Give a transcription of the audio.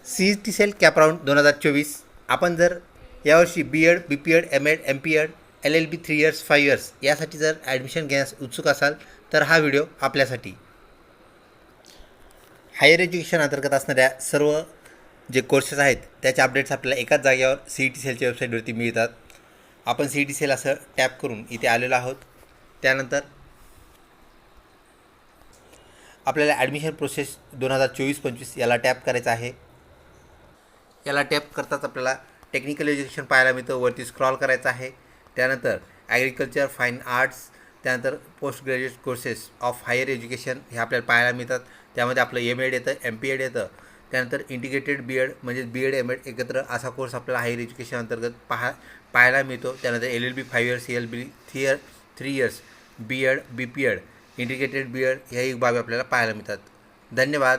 C T cell cap round 2024. आपण जर यावर्षी B Ed, B P Ed, M Ed, M P Ed, L L B 3 years 5 years यासाठी जर admission घेण्यास उत्सुक असाल तर हा व्हिडिओ आपल्यासाठी. हायर एज्युकेशन अंतर्गत असणाऱ्या सर्व जे कोर्सेस आहेत त्याचे अपडेट्स आपल्याला एकाच जागेवर सी टी सेलच्या वेबसाईटवरती मिळतात. आपण सी टी सेल असं टॅप करून इथे आलेलो आहोत. त्यानंतर आपल्याला ॲडमिशन प्रोसेस 2024-25 याला टॅप करायचं आहे. याला टॅप करताच आपल्याला टेक्निकल एज्युकेशन पाहायला मिळतं. वरती स्क्रॉल करायचं आहे. त्यानंतर ॲग्रिकल्चर, फाईन आर्ट्स, त्यानंतर post graduate courses of higher education हे आपल्याला पाहायला मिळतात. त्यामध्ये आपलं एम एड येतं, एम पी एड येतं. त्यानंतर इंटिग्रेटेड बी एड म्हणजे बी एड, एम एड एकत्र असा कोर्स आपल्याला हायर एज्युकेशन अंतर्गत पाहायला मिळतो. त्यानंतर L L B 5 years, L B 3 years, B Ed, B P Ed, integrated B Ed ह्याही बाबी आपल्याला पाहायला मिळतात. धन्यवाद.